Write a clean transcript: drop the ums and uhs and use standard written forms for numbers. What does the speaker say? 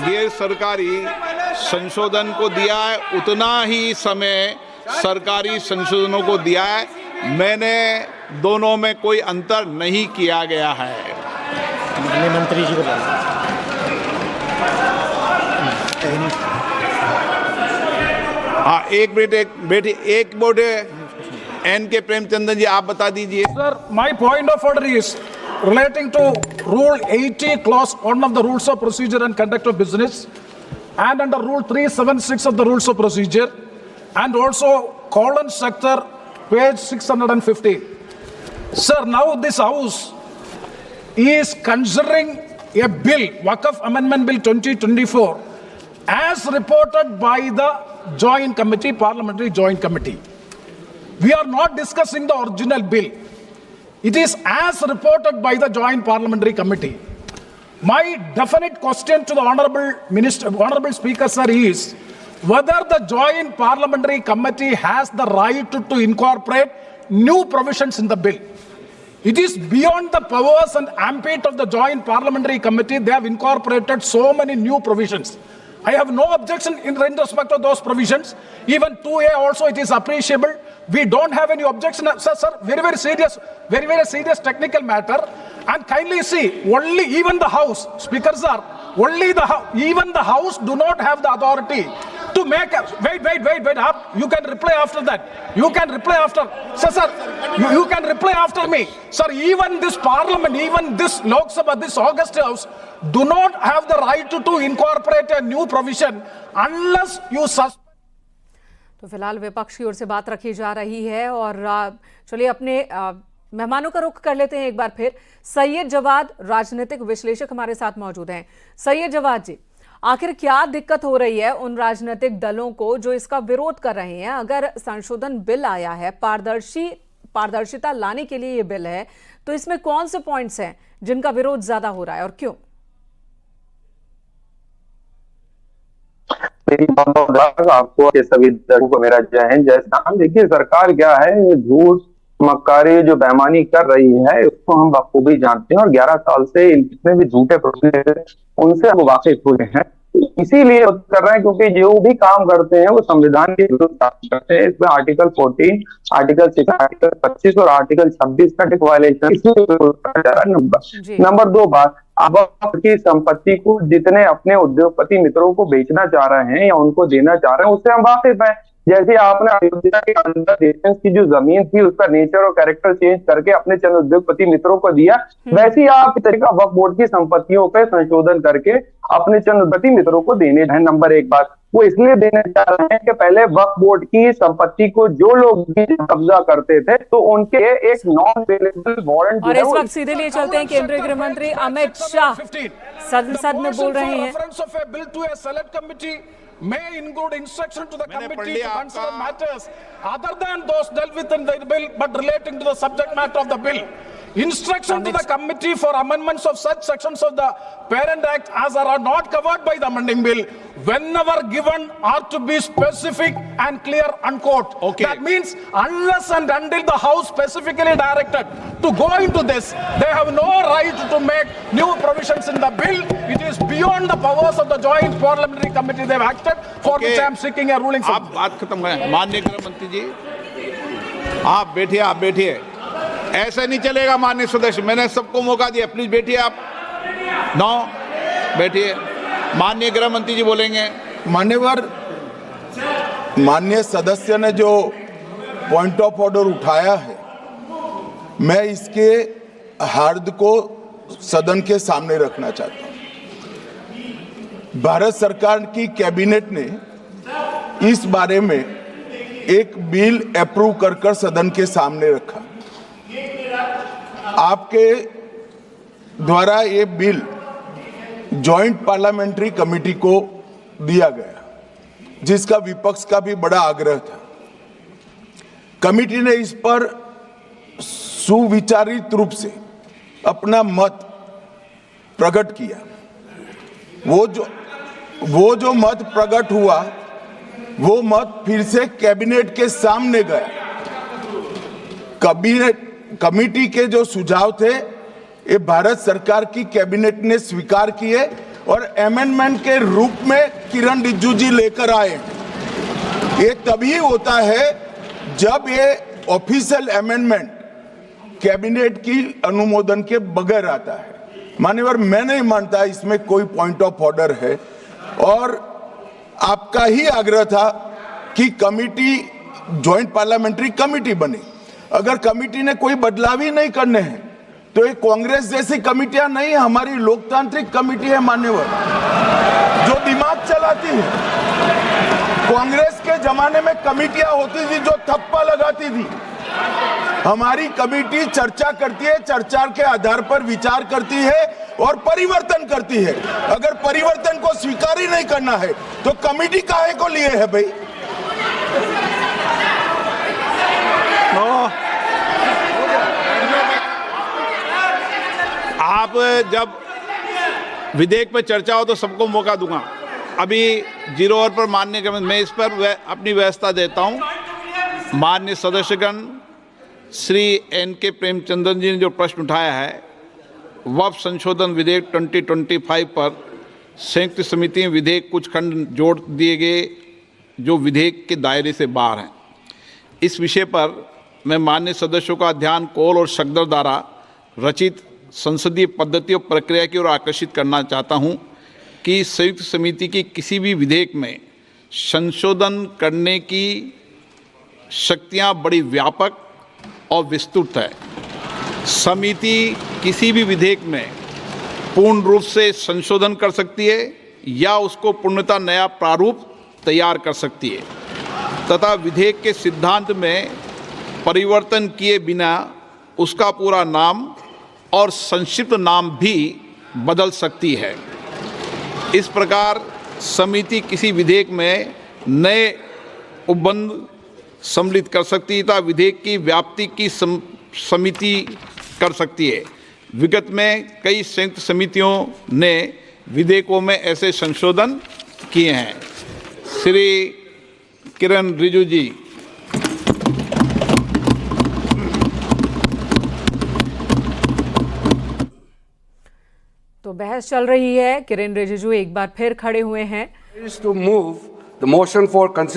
गैर सरकारी संशोधन को दिया है उतना ही समय सरकारी संशोधनों को दिया है। मैंने दोनों में कोई अंतर नहीं किया गया है। मंत्री जी को हाँ, एक मिनट एन.के. प्रेमचंद्रन जी, आप बता दीजिए। Sir, my point of order is relating to Rule 80, Clause 1 of the Rules of Procedure and Conduct of Business, and under Rule 376 of the Rules of Procedure, and also colon sector, page 650. Sir, now this House is considering a bill, Waqf Amendment Bill 2024, as reported by the Joint Committee, Parliamentary Joint Committee. We are not discussing the original bill. It is as reported by the Joint Parliamentary Committee. My definite question to the Honorable Speaker, sir, is whether the Joint Parliamentary Committee has the right to incorporate new provisions in the bill. It is beyond the powers and ambit of the Joint Parliamentary Committee. They have incorporated so many new provisions. I have no objection in respect of those provisions. Even 2A also, it is appreciable. We don't have any objection. Sir, very serious technical matter. And kindly see, only even the House, Speaker sir, even the House do not have the authority to make wait up. You can reply after that. You can reply after. Sir, you can reply after me. Sir, even this Parliament, even this Lok Sabha, this August House do not have the right to incorporate a new provision unless you suspend. तो फिलहाल विपक्ष की ओर से बात रखी जा रही है और चलिए अपने मेहमानों का रुख कर लेते हैं एक बार फिर। सैयद जवाद राजनीतिक विश्लेषक हमारे साथ मौजूद हैं। सैयद जवाद जी, आखिर क्या दिक्कत हो रही है उन राजनीतिक दलों को जो इसका विरोध कर रहे हैं? अगर संशोधन बिल आया है, पारदर्शिता लाने के लिए ये बिल है, तो इसमें कौन से पॉइंट्स हैं जिनका विरोध ज्यादा हो रहा है और क्यों? आपको सभी दर्शकों को मेरा जय हिंद जय श्री राम। देखिए, सरकार क्या है, झूठ मक्कारी जो बेईमानी कर रही है उसको हम बखूबी जानते हैं और 11 साल से जितने भी झूठे प्रोसेस उनसे हम वाकिफ हुए हैं। इसीलिए कर रहे हैं क्योंकि जो भी काम करते हैं वो संविधान के विरुद्ध करते हैं। इसमें आर्टिकल 14, आर्टिकल 6, आर्टिकल 25 और आर्टिकल 26 का वायलेशन। नंबर 2 बात, अब की संपत्ति को जितने अपने उद्योगपति मित्रों को बेचना चाह रहे हैं या उनको देना चाह रहे हैं उससे हम वाकिफ हैं। जैसे आपने अयोध्या के अंदर डिफेंस की जो जमीन थी उसका नेचर और कैरेक्टर चेंज करके अपने चंद उद्योगपति मित्रों को दिया, वैसे ही आप इस तरीका वक्फ बोर्ड की संपत्तियों पे संशोधन करके अपने चंद उद्योगपति मित्रों को देने हैं। नंबर 1 बात, वो इसलिए देना चाह रहे हैं कि पहले वक्फ बोर्ड की संपत्ति को जो लोग भी कब्जा करते थे तो उनके एक नॉन अवेलेबल वारंट। और इस वक्त सीधे लिए चलते हैं केंद्रीय गृह मंत्री अमित शाह संसद में बोल रहे हैं। May include instruction to the committee to consider matters other than those dealt with in the bill but relating to the subject matter of the bill. Instruction to the committee for amendments of such sections of the Parent Act as are not covered by the amending bill, whenever given, are to be specific and clear, unquote. Okay. That means unless and until the House specifically directed to go into this, they have no right to make new provisions in the bill. It is beyond the powers of the Joint Parliamentary Committee they have acted, for which I am seeking a ruling. आप बात खत्म करें। माननीय गृह मंत्री जी, आप बैठिए। ऐसा नहीं चलेगा माननीय सदस्य, मैंने सबको मौका दिया, प्लीज बैठिए आप। बैठिए। माननीय गृह मंत्री जी बोलेंगे। माननीय सदस्य ने जो पॉइंट ऑफ ऑर्डर उठाया है, मैं इसके हार्द को सदन के सामने रखना चाहता हूं। भारत सरकार की कैबिनेट ने इस बारे में एक बिल अप्रूव कर सदन के सामने रखा। आपके द्वारा ये बिल जॉइंट पार्लियामेंट्री कमेटी को दिया गया, जिसका विपक्ष का भी बड़ा आग्रह था। कमेटी ने इस पर सुविचारित रूप से अपना मत प्रकट किया। वो जो मत प्रकट हुआ, वो मत फिर से कैबिनेट के सामने गया। कमेटी के जो सुझाव थे, ये भारत सरकार की कैबिनेट ने स्वीकार किए और अमेंडमेंट के रूप में किरण रिजिजू जी लेकर आए। ये तभी होता है जब ये ऑफिशियल अमेंडमेंट कैबिनेट की अनुमोदन के बगैर आता है। मान्यवर, मैं नहीं मानता इसमें कोई पॉइंट ऑफ ऑर्डर है, और आपका ही आग्रह था कि कमिटी, जॉइंट पार्लियामेंट्री कमिटी बने। अगर कमिटी ने कोई बदलाव ही नहीं करने हैं तो ये कांग्रेस जैसी कमिटियां नहीं, हमारी लोकतांत्रिक कमिटी है मान्यवर, जो दिमाग चलाती है। कांग्रेस के जमाने में कमिटियां होती थी जो थप्पा लगाती थी। हमारी कमिटी चर्चा करती है, चर्चा के आधार पर विचार करती है और परिवर्तन करती है। अगर परिवर्तन को स्वीकार ही नहीं करना है तो कमिटी काहे को लिए है भाई? आप जब विधेयक पर चर्चा हो तो सबको मौका दूंगा। अभी 0 ओवर पर मानने के मैं इस पर अपनी व्यवस्था देता हूं। माननीय सदस्यगण श्री N.K. प्रेमचंद्रन जी ने जो प्रश्न उठाया है, वक्फ संशोधन विधेयक 2025 पर संयुक्त समिति में विधेयक कुछ खंड जोड़ दिए गए जो विधेयक के दायरे से बाहर हैं। इस विषय पर मैं माननीय सदस्यों का ध्यान कौल और शकदर द्वारा रचित संसदीय पद्धति और प्रक्रिया की ओर आकर्षित करना चाहता हूं कि संयुक्त समिति की किसी भी विधेयक में संशोधन करने की शक्तियां बड़ी व्यापक और विस्तृत है। समिति किसी भी विधेयक में पूर्ण रूप से संशोधन कर सकती है या उसको पूर्णतः नया प्रारूप तैयार कर सकती है तथा विधेयक के सिद्धांत में परिवर्तन किए बिना उसका पूरा नाम और संक्षिप्त नाम भी बदल सकती है। इस प्रकार समिति किसी विधेयक में नए उपबंध सम्मिलित कर सकती है तथा विधेयक की व्याप्ति की समिति कर सकती है। विगत में कई संयुक्त समितियों ने विधेयकों में ऐसे संशोधन किए हैं। श्री किरण रिजिजू जी। तो बहस चल रही है। किरण रिजिजू एक बार फिर खड़े हुए हैं। To move the motion for